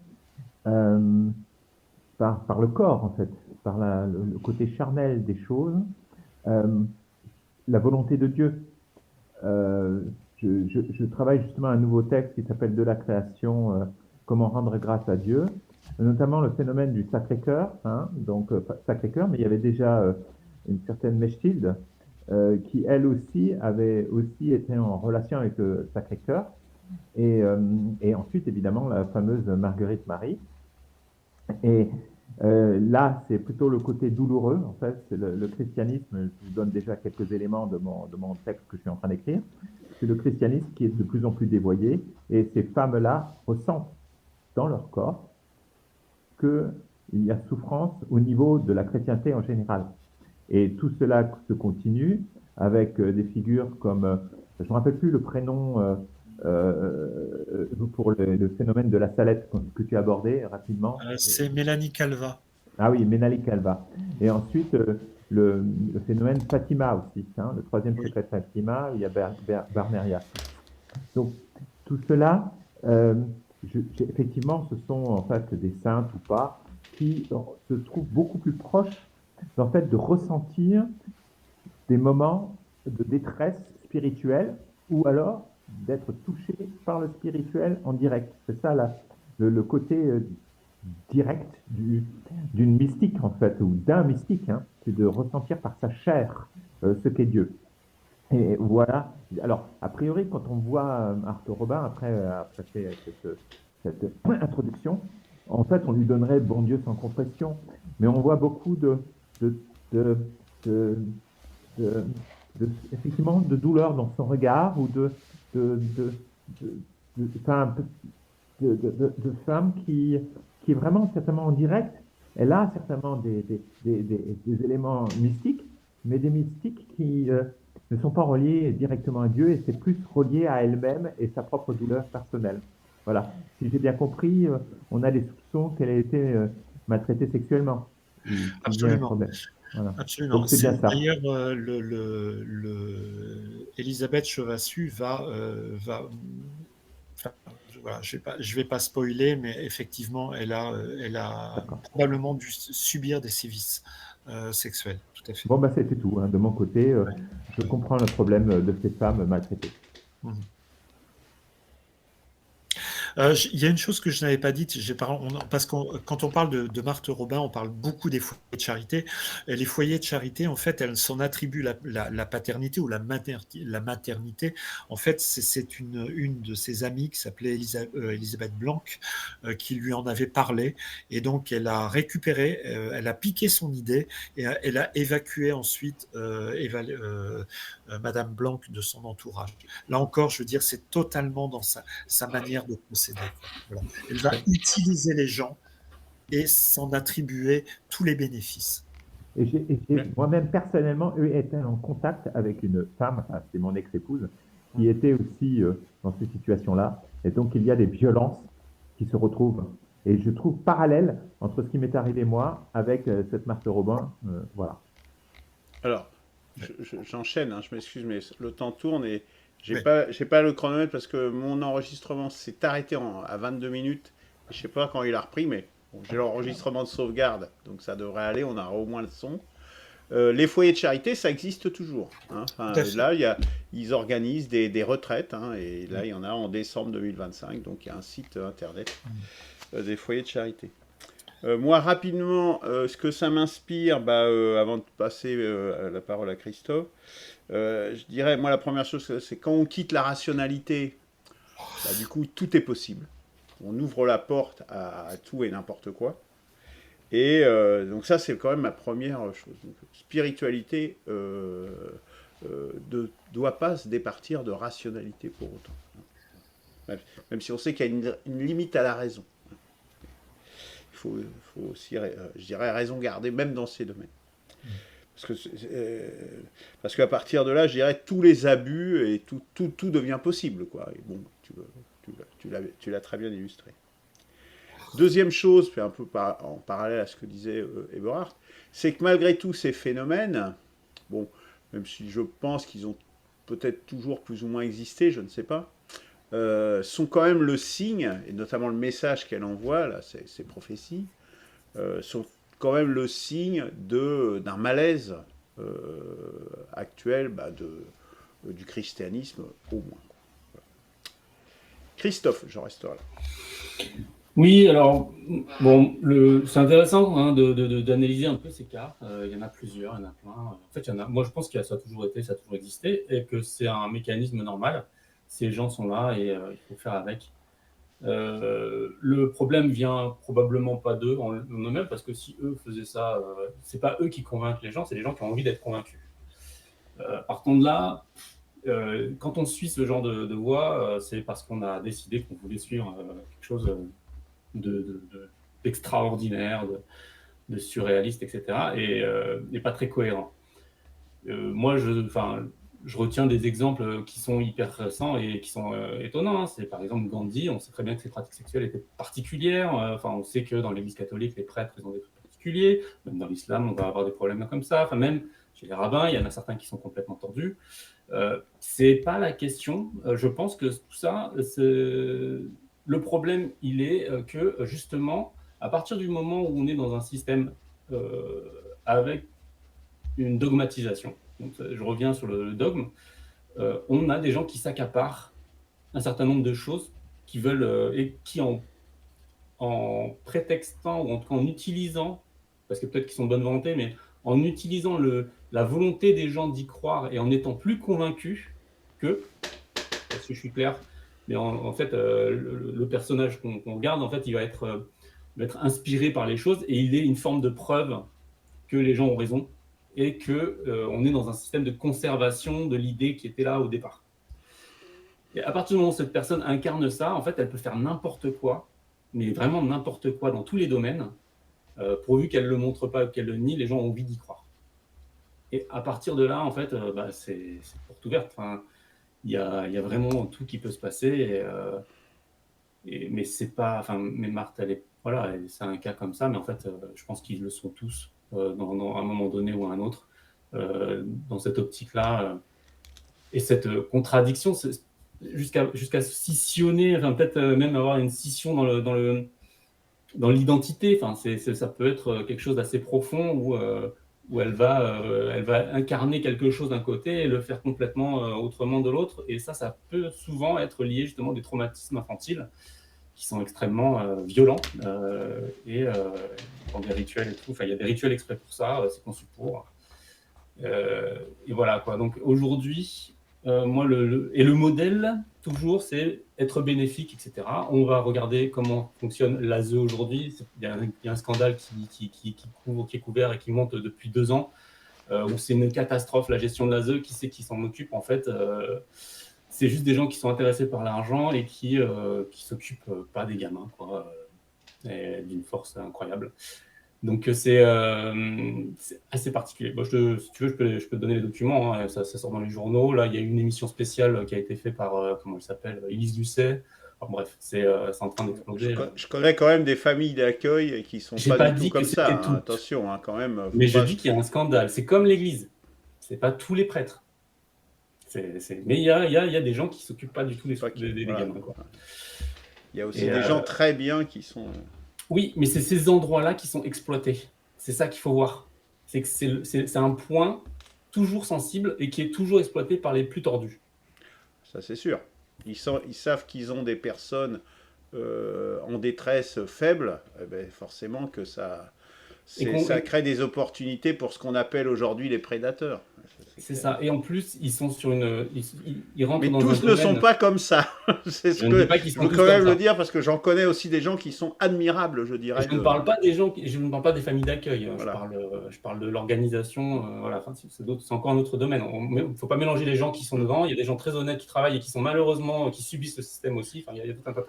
par le corps, en fait, par le côté charnel des choses, la volonté de Dieu. Je travaille justement un nouveau texte qui s'appelle De la création, comment rendre grâce à Dieu, notamment le phénomène du Sacré-Cœur, hein, donc Sacré-Cœur, mais il y avait déjà une certaine Mechtilde qui elle aussi avait aussi été en relation avec le Sacré-Cœur. Et ensuite, évidemment, la fameuse Marguerite Marie. Et là, c'est plutôt le côté douloureux, en fait. C'est le christianisme, je vous donne déjà quelques éléments de mon texte que je suis en train d'écrire. C'est le christianisme qui est de plus en plus dévoyé. Et ces femmes-là ressentent dans leur corps qu'il y a souffrance au niveau de la chrétienté en général. Et tout cela se continue avec des figures comme, je ne me rappelle plus le prénom pour le phénomène de la salette que tu as abordé rapidement. C'est Mélanie Calva. Ah oui, Ménali Calva. Et ensuite, le phénomène Fatima aussi, hein, le troisième secret de Fatima, il y a Barneria. Donc, tout cela, effectivement, ce sont en fait des saintes ou pas, qui se trouvent beaucoup plus proches en fait, de ressentir des moments de détresse spirituelle ou alors d'être touché par le spirituel en direct. C'est ça le côté direct d'une mystique en fait, ou d'un mystique, hein, c'est de ressentir par sa chair ce qu'est Dieu. Et voilà. Alors, a priori, quand on voit Arthur Robin, après cette introduction, en fait, on lui donnerait bon Dieu sans confession. Mais on voit beaucoup effectivement, de douleur dans son regard ou de femme qui est vraiment certainement en direct. Elle a certainement des éléments mystiques, mais des mystiques qui ne sont pas reliés directement à Dieu et c'est plus relié à elle-même et sa propre douleur personnelle. Voilà. Si j'ai bien compris, on a des soupçons qu'elle ait été maltraitée sexuellement. Absolument. Voilà. Absolument. Donc c'est bien ça. D'ailleurs, Elisabeth Chevassus va voilà, je vais pas spoiler, mais effectivement, elle a probablement dû subir des sévices sexuels. Tout à fait. Bon, bah, c'était tout. Hein. De mon côté, je comprends le problème de ces femmes maltraitées. Il y a une chose que je n'avais pas dite, parce que quand on parle de Marthe Robin, on parle beaucoup des foyers de charité. Et les foyers de charité, en fait, elles s'en attribuent la paternité ou la maternité. En fait, c'est une de ses amies qui s'appelait Elisabeth Blanc qui lui en avait parlé. Et donc, elle a récupéré, elle a piqué son idée et elle a évacué ensuite Madame Blanc de son entourage. Là encore, je veux dire, c'est totalement dans sa manière de procéder. Voilà. Elle va utiliser les gens et s'en attribuer tous les bénéfices. Et j'ai moi-même personnellement été en contact avec une femme, enfin, c'est mon ex-épouse, qui était aussi dans ces situations-là. Et donc il y a des violences qui se retrouvent. Et je trouve parallèle entre ce qui m'est arrivé moi avec cette Marthe Robin. Voilà. Alors, j'enchaîne, hein, je m'excuse, mais le temps tourne et j'ai pas le chronomètre parce que mon enregistrement s'est arrêté à 22 minutes. Je sais pas quand il a repris, mais bon, j'ai l'enregistrement de sauvegarde, donc ça devrait aller, on aura au moins le son. Les foyers de charité, ça existe toujours. Hein. Enfin, là, ils organisent des retraites, hein, et là, il y en a en décembre 2025, donc il y a un site internet des foyers de charité. Moi, rapidement, ce que ça m'inspire, avant de passer la parole à Christophe, je dirais, moi, la première chose, c'est quand on quitte la rationalité, du coup, tout est possible. On ouvre la porte à tout et n'importe quoi. Et donc ça, c'est quand même ma première chose. Donc, spiritualité ne doit pas se départir de rationalité pour autant. Même si on sait qu'il y a une limite à la raison. Il faut aussi, je dirais, raison garder, même dans ces domaines. Parce qu'à partir de là, je dirais, tous les abus et tout devient possible, quoi. Et bon, tu l'as très bien illustré. Deuxième chose, un peu en parallèle à ce que disait Eberhard, c'est que malgré tous ces phénomènes, bon, même si je pense qu'ils ont peut-être toujours plus ou moins existé, je ne sais pas, sont quand même le signe, et notamment le message qu'elle envoie, là, ces prophéties, sont quand même le signe d'un malaise actuel du christianisme, au moins. Voilà. Christophe, j'en resterai là. Oui, alors, bon, c'est intéressant hein, d'analyser un peu ces cas. Il y en a plusieurs, il y en a plein. En fait, moi, je pense que ça a toujours été, ça a toujours existé, et que c'est un mécanisme normal. Ces gens sont là et il faut faire avec. Le problème vient probablement pas d'eux en eux-mêmes, parce que si eux faisaient ça, c'est pas eux qui convainquent les gens, c'est les gens qui ont envie d'être convaincus. Partant de là, quand on suit ce genre de voie, c'est parce qu'on a décidé qu'on voulait suivre quelque chose d'extraordinaire, de surréaliste, etc. Et pas très cohérent. Moi, je retiens des exemples qui sont hyper récents et qui sont étonnants. Hein. C'est par exemple Gandhi. On sait très bien que ses pratiques sexuelles étaient particulières. On sait que dans l'Église catholique, les prêtres ils ont des trucs particuliers. Même dans l'islam, on va avoir des problèmes comme ça. Enfin, même chez les rabbins, il y en a certains qui sont complètement tordus. C'est pas la question. Je pense que tout ça, le problème, il est que justement, à partir du moment où on est dans un système avec une dogmatisation, donc je reviens sur le dogme, on a des gens qui s'accaparent un certain nombre de choses qui veulent et qui en prétextant ou en tout cas en utilisant, parce que peut-être qu'ils sont de bonne volonté, mais en utilisant la volonté des gens d'y croire et en étant plus convaincus que, parce que je suis clair, mais en fait, le personnage qu'on regarde, en fait, il va être inspiré par les choses et il est une forme de preuve que les gens ont raison et qu'on est dans un système de conservation de l'idée qui était là au départ. Et à partir du moment où cette personne incarne ça, en fait, elle peut faire n'importe quoi, mais vraiment n'importe quoi dans tous les domaines, pourvu qu'elle ne le montre pas, qu'elle le nie, les gens ont envie d'y croire. Et à partir de là, en fait, c'est porte ouverte. Enfin, il y a vraiment tout qui peut se passer. Mais c'est pas. Enfin, mais Marthe, voilà, c'est un cas comme ça, mais en fait, je pense qu'ils le sont tous dans un moment donné ou à un autre, dans cette optique-là. Et cette contradiction, jusqu'à scissionner, enfin, peut-être même avoir une scission dans l'identité. Enfin, ça peut être quelque chose d'assez profond où elle va incarner quelque chose d'un côté et le faire complètement autrement de l'autre. Et ça peut souvent être lié justement à des traumatismes infantiles qui sont extrêmement violents et dans des rituels et tout. Enfin, il y a des rituels exprès pour ça, c'est conçu pour. Et voilà quoi. Donc aujourd'hui, moi, le modèle, toujours, c'est être bénéfique, etc. On va regarder comment fonctionne l'ASE aujourd'hui. Il y a un scandale qui est couvert et qui monte depuis 2 ans, où c'est une catastrophe, la gestion de l'ASE. Qui c'est qui s'en occupe? En fait, c'est juste des gens qui sont intéressés par l'argent et qui s'occupent pas des gamins, quoi, d'une force incroyable. Donc c'est assez particulier. Bon, si tu veux, je peux te donner les documents. Hein. Ça sort dans les journaux. Là, il y a une émission spéciale qui a été faite par, comment elle s'appelle, Élise Lucet. Enfin, bref, c'est en train d'exploser. Je connais quand même des familles d'accueil qui sont J'ai pas pas du tout dit que comme ça. c'était Hein. tout. Attention, hein, quand même. Mais je dis qu'il y a un scandale. C'est comme l'Église. C'est pas tous les prêtres. Mais il y a des gens qui s'occupent pas du tout des voilà. gamins. Quoi. Il y a aussi des gens très bien qui sont. Oui, mais c'est ces endroits-là qui sont exploités. C'est ça qu'il faut voir. C'est que c'est un point toujours sensible et qui est toujours exploité par les plus tordus. Ça, c'est sûr. Ils savent qu'ils ont des personnes en détresse faibles. Eh ben, forcément que ça crée des opportunités pour ce qu'on appelle aujourd'hui les prédateurs. C'est ça. Et en plus, ils sont sur ils rentrent Mais dans un tous domaine... ne sont pas comme ça. C'est ce je ne dis pas qu'ils je sont veux tous quand même comme le ça. dire parce que j'en connais aussi des gens qui sont admirables, je dirais. Je ne parle pas des gens, je ne parle pas des familles d'accueil. Voilà. Je parle de l'organisation. Voilà. Enfin, c'est encore un autre domaine. Il ne faut pas mélanger les gens qui sont devant. Il y a des gens très honnêtes qui travaillent et qui sont malheureusement qui subissent le système aussi. Enfin, il y a tout un tas.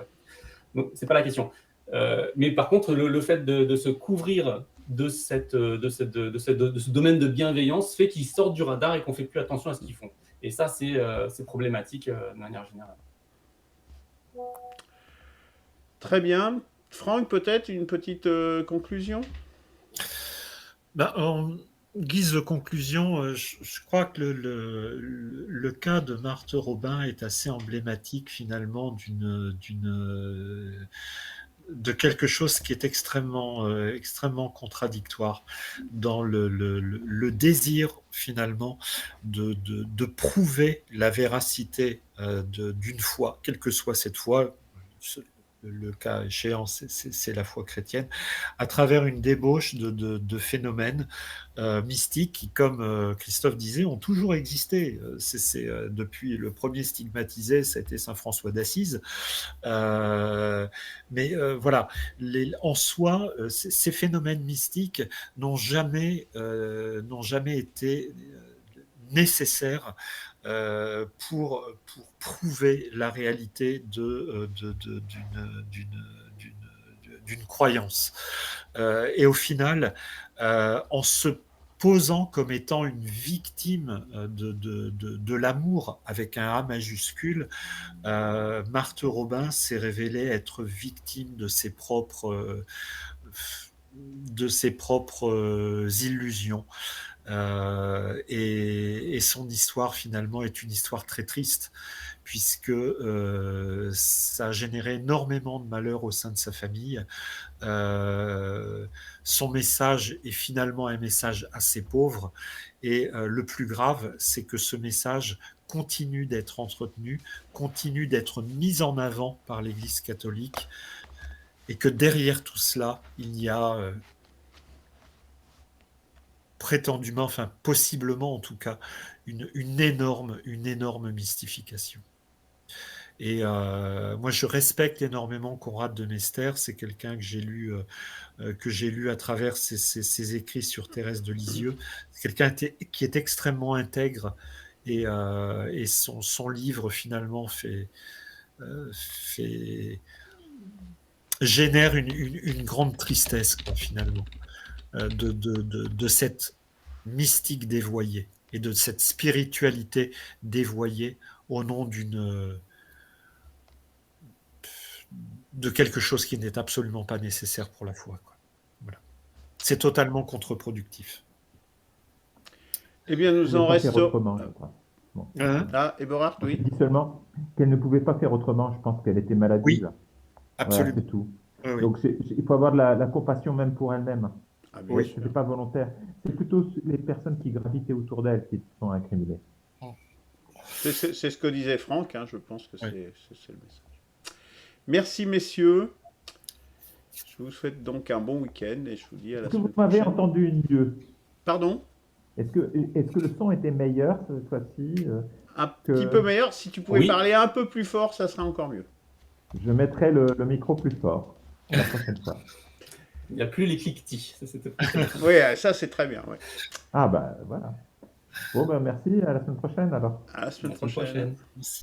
Donc, c'est pas la question. Mais par contre, le fait de se couvrir de ce domaine de bienveillance fait qu'ils sortent du radar et qu'on fait plus attention à ce qu'ils font. Et ça, c'est problématique de manière générale. Très bien. Franck, peut-être une petite conclusion? En guise de conclusion, je crois que le cas de Marthe Robin est assez emblématique finalement de quelque chose qui est extrêmement contradictoire dans le désir finalement de prouver la véracité d'une foi, quelle que soit cette foi. le cas échéant, c'est la foi chrétienne, à travers une débauche de phénomènes mystiques qui, comme Christophe disait, ont toujours existé. Depuis le premier stigmatisé, ça a été saint François d'Assise. Mais voilà, en soi, ces phénomènes mystiques n'ont jamais été nécessaires pour prouver la réalité d'une croyance. Et au final, en se posant comme étant une victime de l'amour avec un A majuscule, Marthe Robin s'est révélée être victime de ses propres illusions. Et son histoire finalement est une histoire très triste, puisque ça a généré énormément de malheur au sein de sa famille. Son message est finalement un message assez pauvre, et le plus grave, c'est que ce message continue d'être entretenu, continue d'être mis en avant par l'Église catholique, et que derrière tout cela, il y a prétendument, enfin possiblement en tout cas, une énorme mystification. Et moi, je respecte énormément Conrad de Mester. C'est quelqu'un que j'ai lu à travers ses écrits sur Thérèse de Lisieux. C'est quelqu'un qui est extrêmement intègre, et son livre finalement génère une grande tristesse, quoi, finalement, de cette mystique dévoyée et de cette spiritualité dévoyée au nom de quelque chose qui n'est absolument pas nécessaire pour la foi, quoi. Voilà. C'est totalement contre-productif. Eh bien, nous en restons. Autrement, je crois. Bon. Ah, Eberhard, oui. Je dis seulement qu'elle ne pouvait pas faire autrement. Je pense qu'elle était maladive. Oui, absolument. Voilà, c'est tout. Oui. Donc, il faut avoir de la compassion même pour elle-même. Ah, oui. Ce n'était pas volontaire. C'est plutôt les personnes qui gravitaient autour d'elle qui sont incriminées. C'est ce que disait Franck, hein, je pense que c'est le message. Merci, messieurs. Je vous souhaite donc un bon week-end et je vous dis à la semaine prochaine. Vous m'avez entendu mieux. Pardon ? Est-ce que le son était meilleur cette fois-ci petit peu meilleur. Si tu pouvais parler un peu plus fort, ça serait encore mieux. Je mettrai le micro plus fort la prochaine fois. Il n'y a plus les cliquetis. Oui, ça c'est très bien. Ouais. Ah bah voilà. Bon, merci, à la semaine prochaine alors. À la semaine prochaine.